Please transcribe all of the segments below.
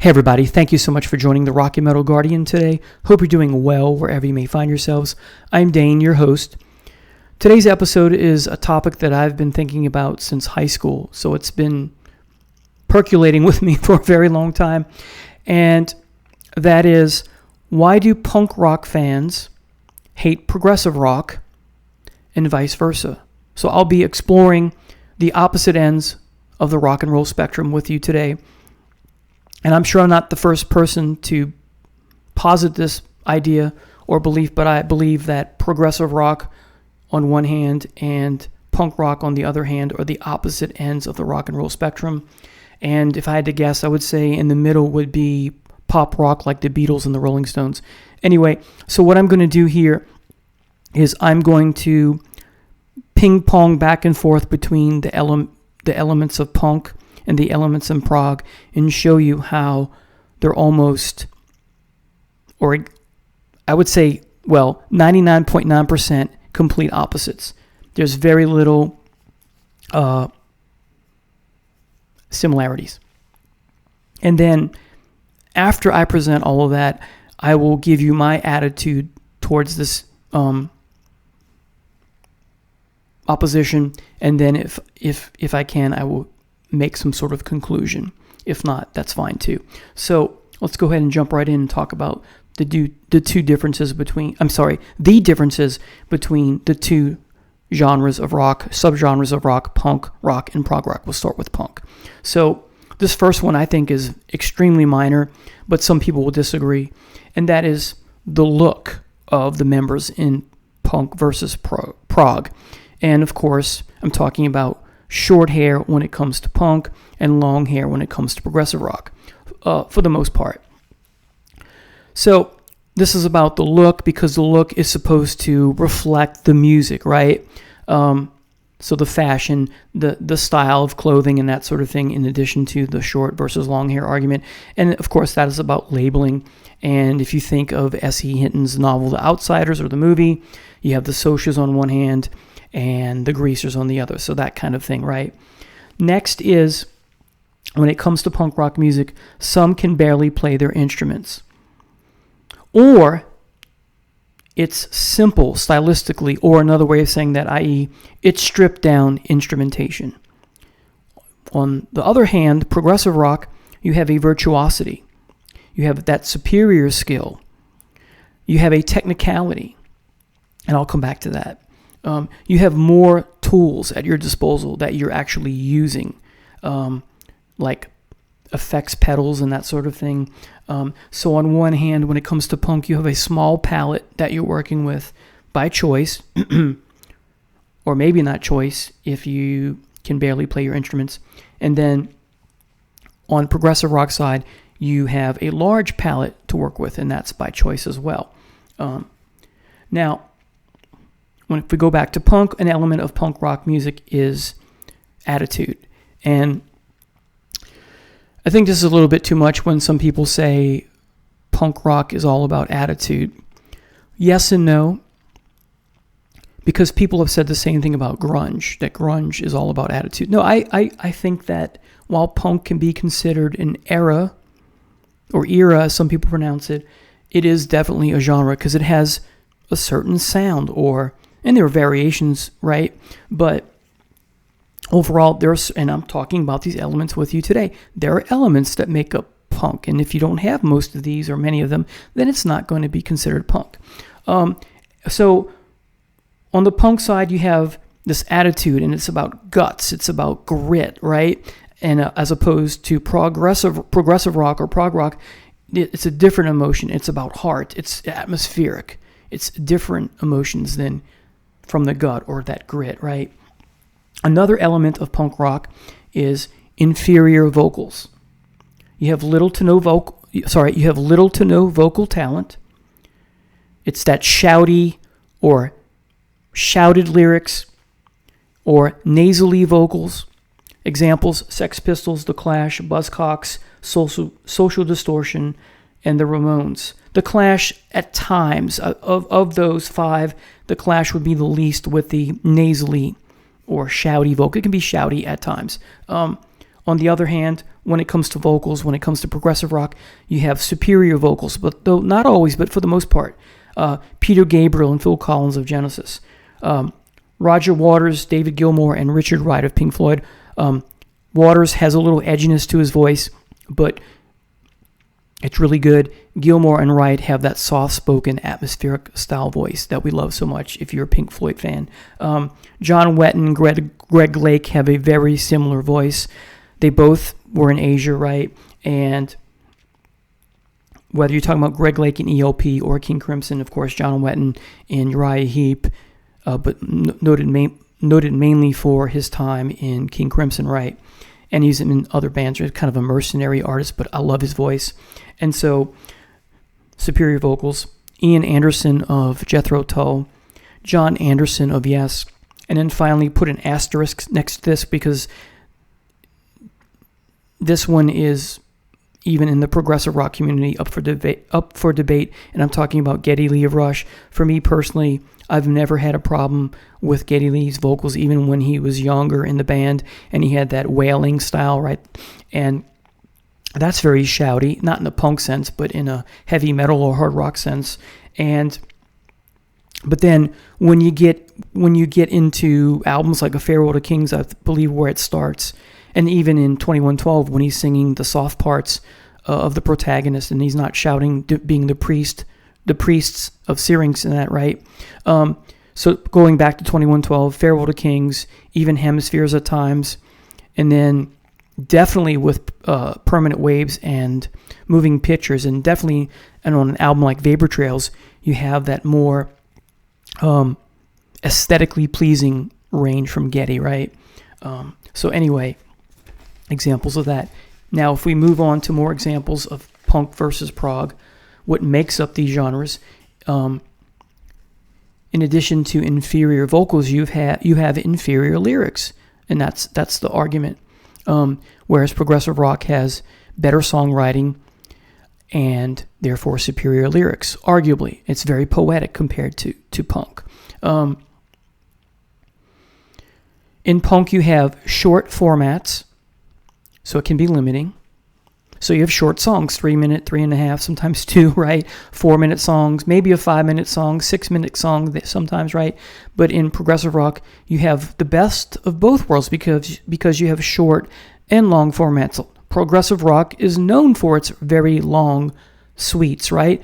Hey everybody, thank you so much for joining the Rock and Metal Guardian today. Hope you're doing well wherever you may find yourselves. I'm Dane, your host. Today's episode is a topic that I've been thinking about since high school, so it's been percolating with me for a very long time, and that is, why do punk rock fans hate progressive rock and vice versa? So I'll be exploring the opposite ends of the rock and roll spectrum with you today. And I'm sure I'm not the first person to posit this idea or belief, but I believe that progressive rock on one hand and punk rock on the other hand are the opposite ends of the rock and roll spectrum. And if I had to guess, I would say in the middle would be pop rock like the Beatles and the Rolling Stones. Anyway, so what I'm going to do here is I'm going to ping pong back and forth between the elements of punk and the elements in prog, and show you how they're almost, or I would say, 99.9% complete opposites. There's very little similarities. And then after I present all of that, I will give you my attitude towards this opposition, and then if I can, I will make some sort of conclusion. If not, that's fine too. So let's go ahead and jump right in and talk about the differences between the two genres of rock, subgenres of rock, punk rock and prog rock. We'll start with punk. So this first one I think is extremely minor, but some people will disagree, and that is the look of the members in punk versus prog. And of course, I'm talking about short hair when it comes to punk and long hair when it comes to progressive rock, for the most part. So this is about the look, because the look is supposed to reflect the music, right? So the fashion, the style of clothing and that sort of thing, in addition to the short versus long hair argument. And of course, that is about labeling. And if you think of S.E. Hinton's novel The Outsiders, or the movie, you have the Socias on one hand and the Greasers on the other. So that kind of thing, right? Next is, when it comes to punk rock music, some can barely play their instruments. Or it's simple stylistically, or another way of saying that, i.e., it's stripped down instrumentation. On the other hand, progressive rock, you have a virtuosity. You have that superior skill. You have a technicality. And I'll come back to that. You have more tools at your disposal that you're actually using, like effects pedals and that sort of thing. So on one hand, when it comes to punk, you have a small palette that you're working with by choice, or maybe not choice if you can barely play your instruments. And then on progressive rock side, you have a large palette to work with, and that's by choice as well. Now, if we go back to punk, an element of punk rock music is attitude. And I think this is a little bit too much when some people say punk rock is all about attitude. Yes and no, because people have said the same thing about grunge, that grunge is all about attitude. No, I think that while punk can be considered an era, or era as some people pronounce it, it is definitely a genre because it has a certain sound, and there are variations, right? But overall, and I'm talking about these elements with you today, there are elements that make up punk. And if you don't have most of these or many of them, then it's not going to be considered punk. So on the punk side, you have this attitude, and it's about guts. It's about grit, right? And as opposed to progressive rock or prog rock, it's a different emotion. It's about heart. It's atmospheric. It's different emotions than from the gut or that grit, right? Another element of punk rock is inferior vocals. You have little to no vocal talent. It's that shouty or shouted lyrics or nasally vocals. Examples: Sex Pistols, The Clash, Buzzcocks, Social Distortion, and the Ramones. The Clash, at times, of those five, The Clash would be the least with the nasally or shouty vocal. It can be shouty at times. On On the other hand, when it comes to vocals, when it comes to progressive rock, you have superior vocals, but though not always, but for the most part. Peter Gabriel and Phil Collins of Genesis. Roger Waters, David Gilmour, and Richard Wright of Pink Floyd. Waters has a little edginess to his voice, but it's really good. Gilmour and Wright have that soft-spoken, atmospheric style voice that we love so much if you're a Pink Floyd fan. John Wetton, Greg Lake have a very similar voice. They both were in Asia, right? And whether you're talking about Greg Lake in ELP or King Crimson, of course, John Wetton in Uriah Heep, but noted mainly for his time in King Crimson, right? And he's in other bands. He's kind of a mercenary artist, but I love his voice. And so, superior vocals. Ian Anderson of Jethro Tull, John Anderson of Yes, and then finally put an asterisk next to this because this one is, even in the progressive rock community, up for debate. And I'm talking about Geddy Lee of Rush. For me personally, I've never had a problem with Geddy Lee's vocals, even when he was younger in the band, and he had that wailing style, right? And that's very shouty, not in a punk sense, but in a heavy metal or hard rock sense. But then when you get into albums like A Farewell to Kings, I believe where it starts, and even in 2112 when he's singing the soft parts of the protagonist and he's not shouting, being the priests of Syrinx and that, right? So going back to 2112, Farewell to Kings, even Hemispheres at times, and then definitely with Permanent Waves and Moving Pictures, and definitely, and on an album like Vapor Trails, you have that more aesthetically pleasing range from Geddy, right? So anyway, examples of that. Now, if we move on to more examples of punk versus prog, what makes up these genres, in addition to inferior vocals, you have inferior lyrics, and that's the argument. Whereas progressive rock has better songwriting and therefore superior lyrics. Arguably, it's very poetic compared to punk. In punk, you have short formats, so it can be limiting. So you have short songs, 3 minute, 3.5, sometimes 2, right? 4-minute songs, maybe a 5-minute song, 6-minute song sometimes, right? But in progressive rock, you have the best of both worlds because you have short and long formats. Progressive rock is known for its very long suites, right?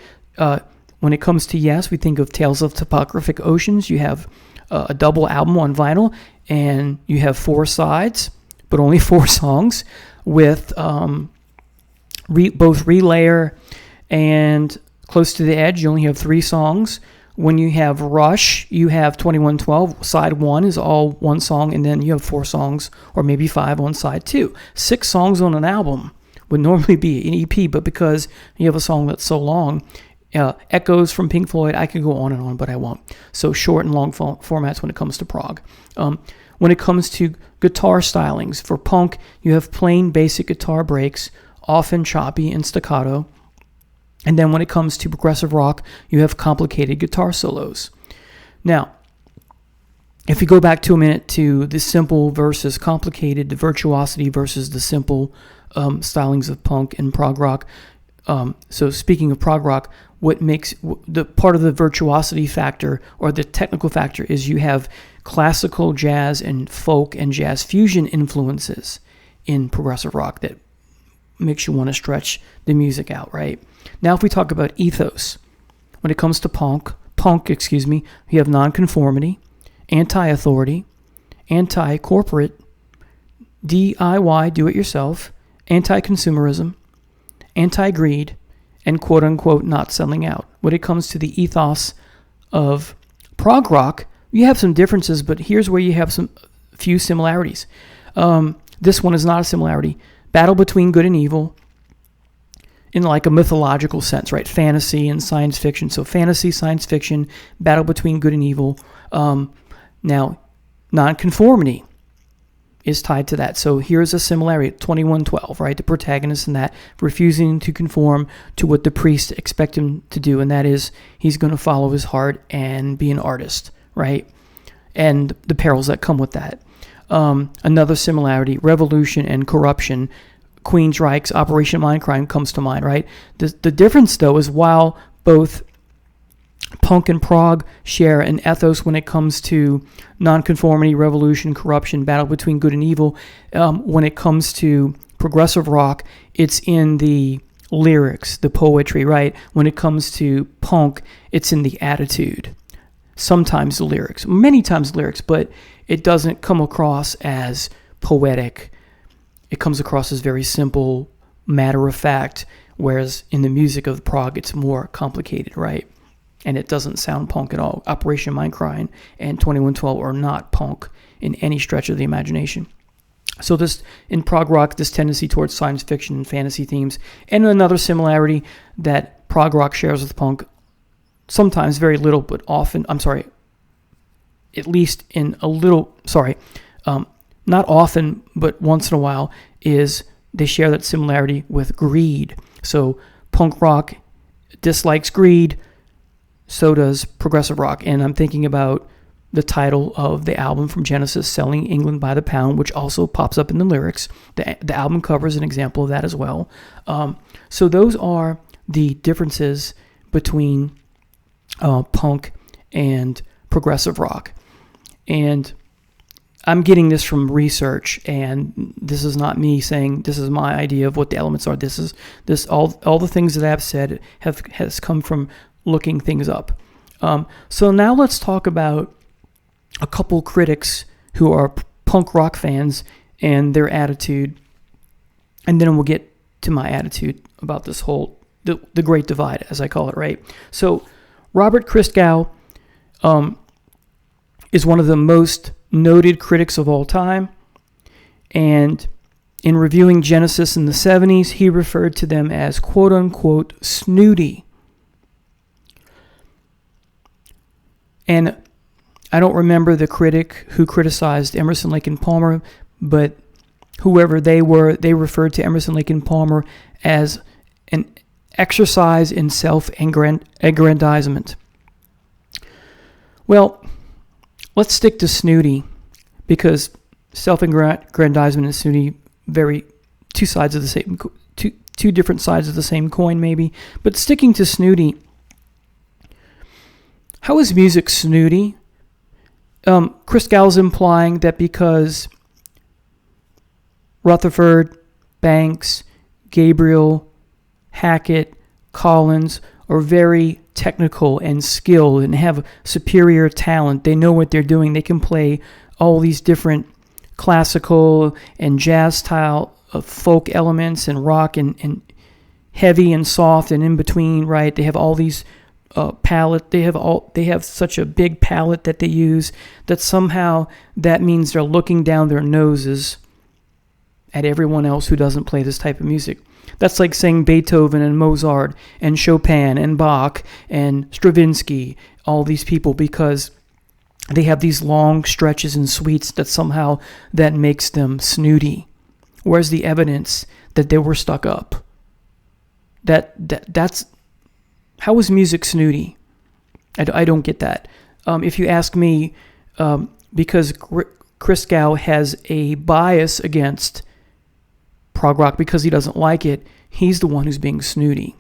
When it comes to Yes, we think of Tales of Topographic Oceans. You have a double album on vinyl, and you have 4 sides, but only 4 songs with both Relayer and Close to the Edge. You only have 3 songs. When you have Rush, you have 2112. Side 1 is all 1 song, and then you have 4 songs, or maybe 5 on side 2. 6 songs on an album would normally be an EP, but because you have a song that's so long, Echoes from Pink Floyd, I could go on and on, but I won't. So short and long formats when it comes to prog. When it comes to guitar stylings, for punk, you have plain basic guitar breaks, often choppy and staccato. And then when it comes to progressive rock, you have complicated guitar solos. Now, if we go back to a minute to the simple versus complicated, the virtuosity versus the simple stylings of punk and prog rock. So speaking of prog rock, what makes the part of the virtuosity factor or the technical factor is you have classical jazz and folk and jazz fusion influences in progressive rock that makes you want to stretch the music out, right? Now, if we talk about ethos, when it comes to punk, you have nonconformity, anti-authority, anti-corporate, DIY, do-it-yourself, anti-consumerism, anti-greed, and quote-unquote not selling out. When it comes to the ethos of prog rock, you have some differences, but here's where you have some few similarities. This one is not a similarity. Battle between good and evil in like a mythological sense, right? Fantasy and science fiction. So fantasy, science fiction, battle between good and evil. Now, nonconformity is tied to that. So here's a similarity, 2112, right? The protagonist in that refusing to conform to what the priests expect him to do, and that is he's going to follow his heart and be an artist, right? And the perils that come with that. Another similarity, Revolution and Corruption, Queensryche's Operation Mindcrime comes to mind, right? The difference, though, is while both punk and prog share an ethos when it comes to nonconformity, revolution, corruption, battle between good and evil, when it comes to progressive rock, it's in the lyrics, the poetry, right? When it comes to punk, it's in the attitude. Sometimes the lyrics, many times the lyrics, but it doesn't come across as poetic. It comes across as very simple, matter of fact, whereas in the music of prog, it's more complicated, right? And it doesn't sound punk at all. Operation Mindcrime and 2112 are not punk in any stretch of the imagination. So this, in prog rock, this tendency towards science fiction and fantasy themes, and another similarity that prog rock shares with punk, sometimes very little, but often, at least in a little, not often, but once in a while, is they share that similarity with greed. So punk rock dislikes greed, so does progressive rock. And I'm thinking about the title of the album from Genesis, Selling England by the Pound, which also pops up in the lyrics. The album cover is an example of that as well. So those are the differences between punk and progressive rock. And I'm getting this from research, and this is not me saying this is my idea of what the elements are. This all the things that I've said has come from looking things up. So now let's talk about a couple critics who are punk rock fans and their attitude, and then we'll get to my attitude about this whole the Great Divide, as I call it, right? So Robert Christgau is one of the most noted critics of all time, and in reviewing Genesis in the 70s, he referred to them as quote-unquote snooty. And I don't remember the critic who criticized Emerson, Lake and Palmer, but whoever they were, they referred to Emerson, Lake and Palmer as an exercise in self-aggrandizement. Well, let's stick to snooty, because self-aggrandizement and snooty two sides of the same, two different sides of the same coin, maybe. But sticking to snooty, how is music snooty? Christgau's implying that because Rutherford, Banks, Gabriel, Hackett, Collins are very technical and skilled and have superior talent. They know what they're doing. They can play all these different classical and jazz style of folk elements and rock and heavy and soft and in between, right? They have all these palette. They have such a big palette that they use that somehow that means they're looking down their noses at everyone else who doesn't play this type of music. That's like saying Beethoven and Mozart and Chopin and Bach and Stravinsky, all these people, because they have these long stretches and suites that somehow that makes them snooty. Where's the evidence that they were stuck up? That's how is music snooty? I don't get that. If you ask me, because Christgau has a bias against prog rock because he doesn't like it, he's the one who's being snooty.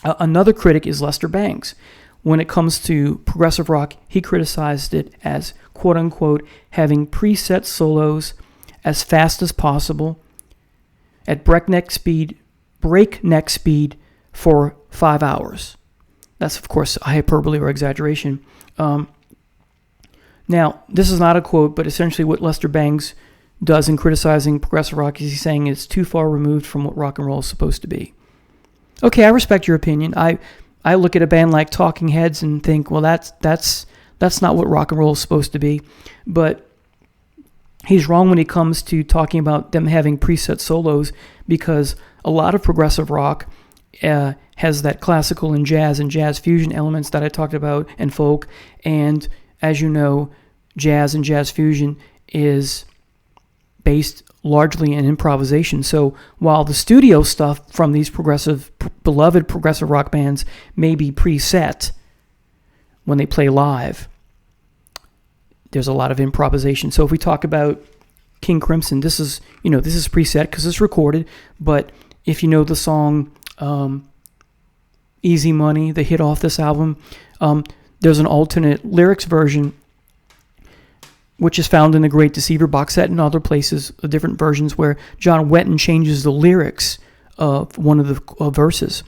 Another critic is Lester Bangs. When it comes to progressive rock, he criticized it as, quote-unquote, having preset solos as fast as possible at breakneck speed for 5 hours. That's, of course, a hyperbole or exaggeration. Now, this is not a quote, but essentially what Lester Bangs does in criticizing progressive rock is he's saying it's too far removed from what rock and roll is supposed to be. Okay, I respect your opinion. I look at a band like Talking Heads and think, well, that's not what rock and roll is supposed to be. But he's wrong when he comes to talking about them having preset solos, because a lot of progressive rock has that classical and jazz fusion elements that I talked about, and folk. And as you know, jazz and jazz fusion is based largely in improvisation. So while the studio stuff from these beloved progressive rock bands may be preset when they play live, there's a lot of improvisation. So if we talk about King Crimson, this is preset because it's recorded. But if you know the song Easy Money, the hit off this album, there's an alternate lyrics version, which is found in the Great Deceiver box set and other places, different versions where John Wetton changes the lyrics of one of the verses.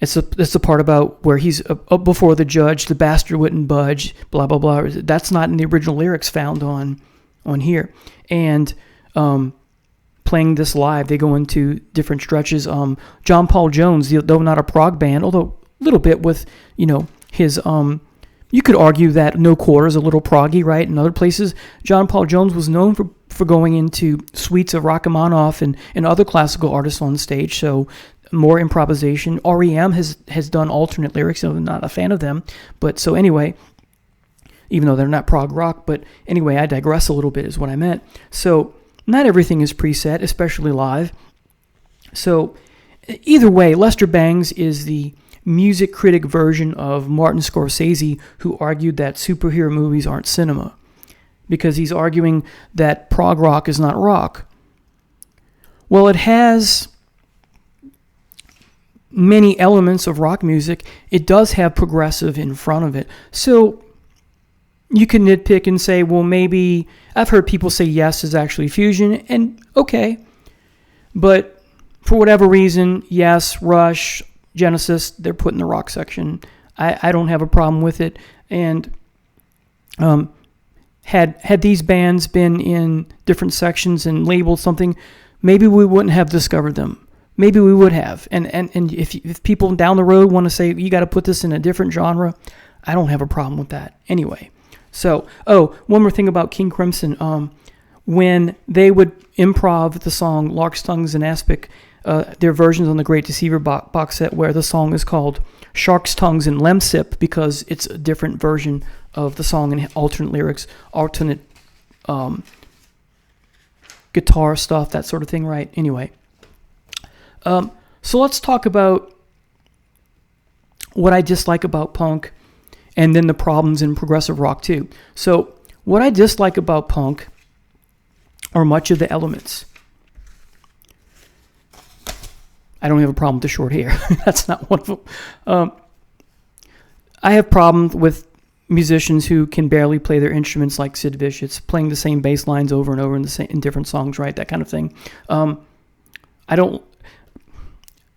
It's the part about where he's up before the judge, the bastard wouldn't budge, blah, blah, blah. That's not in the original lyrics found on here. And playing this live, they go into different stretches. John Paul Jones, though not a prog band, although a little bit with, his... you could argue that No Quarter is a little proggy, right? In other places, John Paul Jones was known for going into suites of Rachmaninoff and other classical artists on stage, so more improvisation. REM has done alternate lyrics, so I'm not a fan of them. But so anyway, even though they're not prog rock, but anyway, I digress a little bit is what I meant. So not everything is preset, especially live. So either way, Lester Bangs is the music critic version of Martin Scorsese, who argued that superhero movies aren't cinema, because he's arguing that prog rock is not rock. Well, it has many elements of rock music. It does have progressive in front of it. So you can nitpick and say, well, maybe I've heard people say Yes is actually fusion, and okay. But for whatever reason, Yes, Rush, Genesis, they're put in the rock section. I don't have a problem with it. And had these bands been in different sections and labeled something, maybe we wouldn't have discovered them. Maybe we would have. And if people down the road want to say, you got to put this in a different genre, I don't have a problem with that. Anyway, so, one more thing about King Crimson. When they would improv the song Lark's Tongues and Aspic, their versions on the Great Deceiver box set, where the song is called Shark's Tongues and Lemsip, because it's a different version of the song and alternate lyrics, alternate guitar stuff, that sort of thing, right? Anyway. So let's talk about what I dislike about punk, and then the problems in progressive rock too. So what I dislike about punk are much of the elements. I don't have a problem with the short hair. That's not one of them. I have problems with musicians who can barely play their instruments, like Sid Vicious, playing the same bass lines over and over in different songs, right? That kind of thing.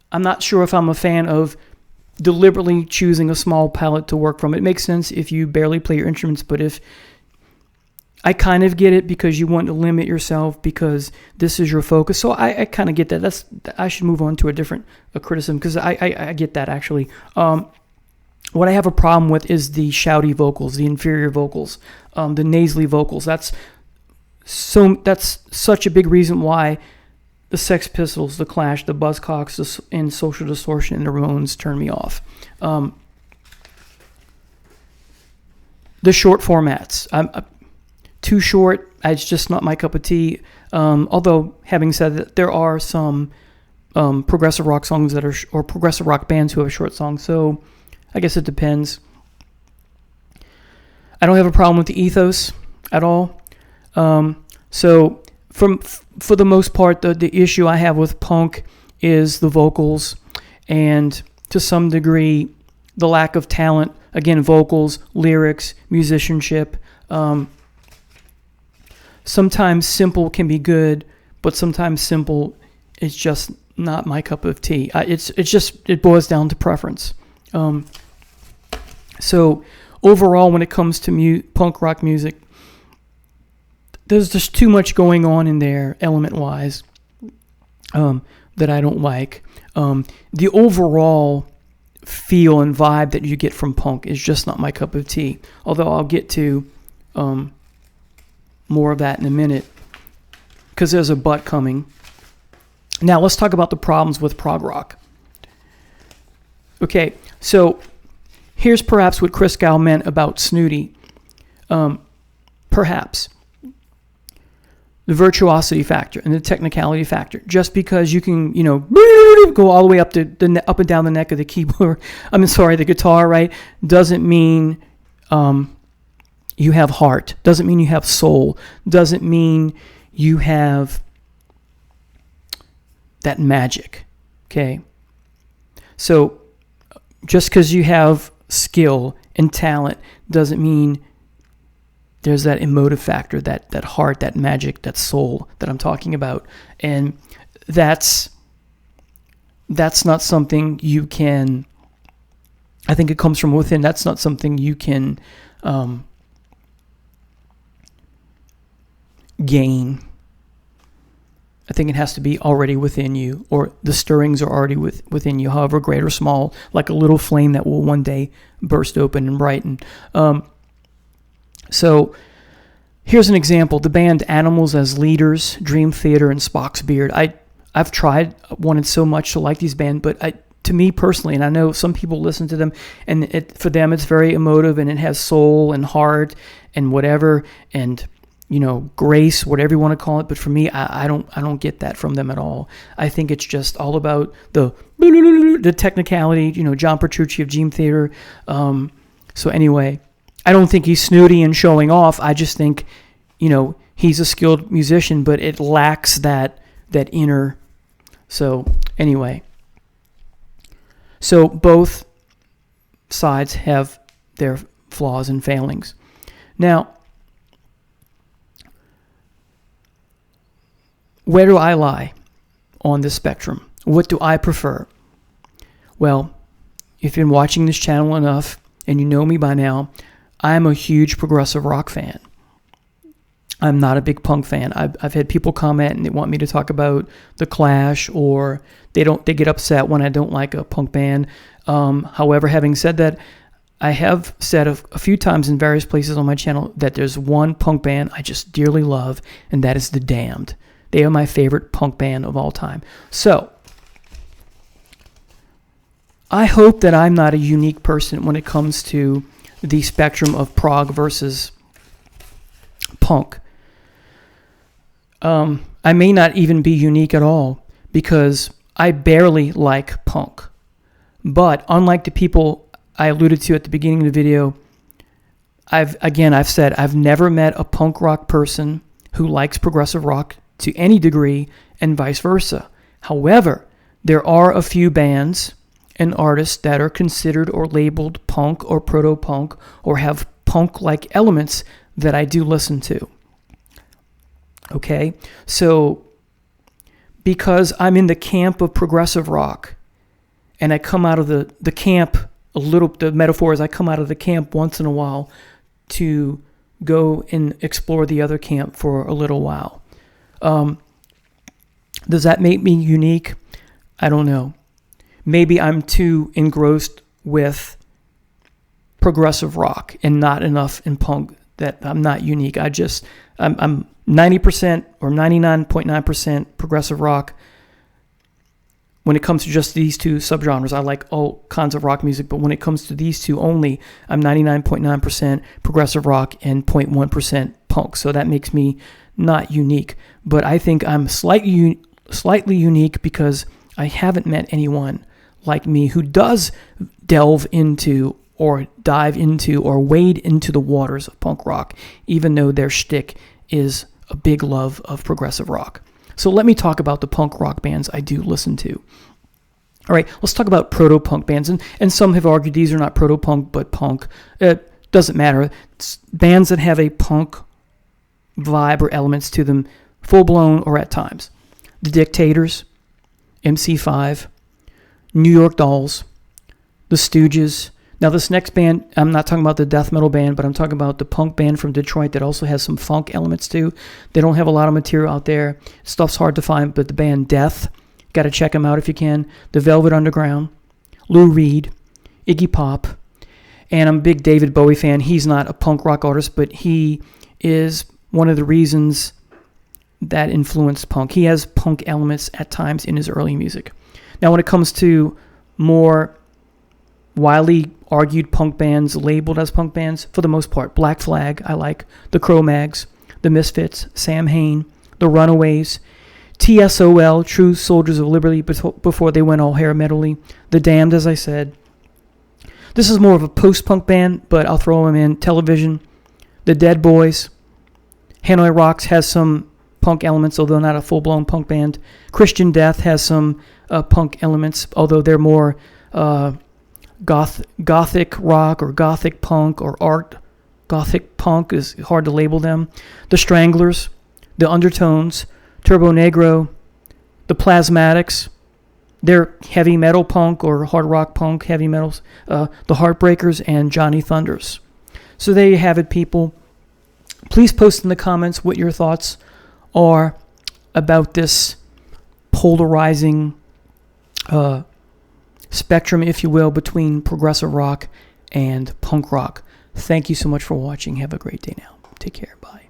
I'm not sure if I'm a fan of deliberately choosing a small palette to work from. It makes sense if you barely play your instruments, but if I kind of get it because you want to limit yourself because this is your focus. So I kind of get that. I should move on to a criticism, because I get that actually. What I have a problem with is the shouty vocals, the inferior vocals, the nasally vocals. That's such a big reason why the Sex Pistols, the Clash, the Buzzcocks, and Social Distortion, and the Ramones turn me off. The short formats. Too short. It's just not my cup of tea. Although, having said that, there are some progressive rock songs or progressive rock bands who have short songs. So I guess it depends. I don't have a problem with the ethos at all. So for the most part, the issue I have with punk is the vocals, and to some degree, the lack of talent. Again, vocals, lyrics, musicianship. Sometimes simple can be good, but sometimes simple is just not my cup of tea. It boils down to preference. So overall, when it comes to punk rock music, there's just too much going on in there, element-wise, that I don't like. The overall feel and vibe that you get from punk is just not my cup of tea. Although I'll get to more of that in a minute, because there's a but coming. Now let's talk about the problems with prog rock. Okay, so here's perhaps what Chris Gow meant about snooty. Perhaps. The virtuosity factor and the technicality factor. Just because you can, go all the way up up and down the neck of the keyboard, the guitar, right, doesn't mean you have heart. Doesn't mean you have soul. Doesn't mean you have that magic. Okay? So just because you have skill and talent doesn't mean there's that emotive factor, that heart, that magic, that soul that I'm talking about. And that's not something you can, I think it comes from within. That's not something you can gain. I think it has to be already within you, or the stirrings are already within you, however great or small, like a little flame that will one day burst open and brighten. So here's an example. The band Animals as Leaders, Dream Theater, and Spock's Beard. I've wanted so much to like these bands, but to me personally, and I know some people listen to them, and for them it's very emotive, and it has soul and heart and whatever, and grace, whatever you want to call it. But for me, I don't get that from them at all. I think it's just all about the technicality, John Petrucci of Dream Theater. So anyway, I don't think he's snooty and showing off. I just think, he's a skilled musician, but it lacks that inner. So anyway, so both sides have their flaws and failings. Now, where do I lie on this spectrum? What do I prefer? Well, if you've been watching this channel enough and you know me by now, I'm a huge progressive rock fan. I'm not a big punk fan. I've had people comment and they want me to talk about The Clash, or they get upset when I don't like a punk band. However, having said that, I have said a few times in various places on my channel that there's one punk band I just dearly love, and that is The Damned. They are my favorite punk band of all time. So, I hope that I'm not a unique person when it comes to the spectrum of prog versus punk. I may not even be unique at all, because I barely like punk. But unlike the people I alluded to at the beginning of the video, I've said I've never met a punk rock person who likes progressive rock to any degree, and vice versa. However, there are a few bands and artists that are considered or labeled punk or proto-punk or have punk-like elements that I do listen to. Okay? So, because I'm in the camp of progressive rock, and I come out of the camp the metaphor is I come out of the camp once in a while to go and explore the other camp for a little while. Does that make me unique? I don't know. Maybe I'm too engrossed with progressive rock and not enough in punk that I'm not unique. I'm 90% or 99.9% progressive rock. When it comes to just these two subgenres, I like all kinds of rock music, but when it comes to these two only, I'm 99.9% progressive rock and 0.1% punk. So that makes me not unique. But I think I'm slightly unique because I haven't met anyone like me who does delve into or dive into or wade into the waters of punk rock, even though their shtick is a big love of progressive rock. So let me talk about the punk rock bands I do listen to. All right, let's talk about proto-punk bands. And some have argued these are not proto-punk, but punk. It doesn't matter. It's bands that have a punk vibe or elements to them, full-blown or at times. The Dictators, MC5, New York Dolls, The Stooges. Now, this next band, I'm not talking about the death metal band, but I'm talking about the punk band from Detroit that also has some funk elements too. They don't have a lot of material out there. Stuff's hard to find, but the band Death, got to check them out if you can. The Velvet Underground, Lou Reed, Iggy Pop, and I'm a big David Bowie fan. He's not a punk rock artist, but he is one of the reasons that influenced punk. He has punk elements at times in his early music. Now, when it comes to more widely argued punk bands, labeled as punk bands, for the most part, Black Flag, I like, the Cro-Mags, the Misfits, Sam Hain, the Runaways, TSOL, True Soldiers of Liberty, before they went all hair metal-y, the Damned, as I said. This is more of a post-punk band, but I'll throw them in. Television, The Dead Boys. Hanoi Rocks has some punk elements, although not a full-blown punk band. Christian Death has some punk elements, although they're more gothic rock or gothic punk or art. Gothic punk is hard to label them. The Stranglers, the Undertones, Turbo Negro, the Plasmatics. They're heavy metal punk or hard rock punk, heavy metals. The Heartbreakers and Johnny Thunders. So there you have it, people. Please post in the comments what your thoughts are about this polarizing spectrum, if you will, between progressive rock and punk rock. Thank you so much for watching. Have a great day now. Take care. Bye.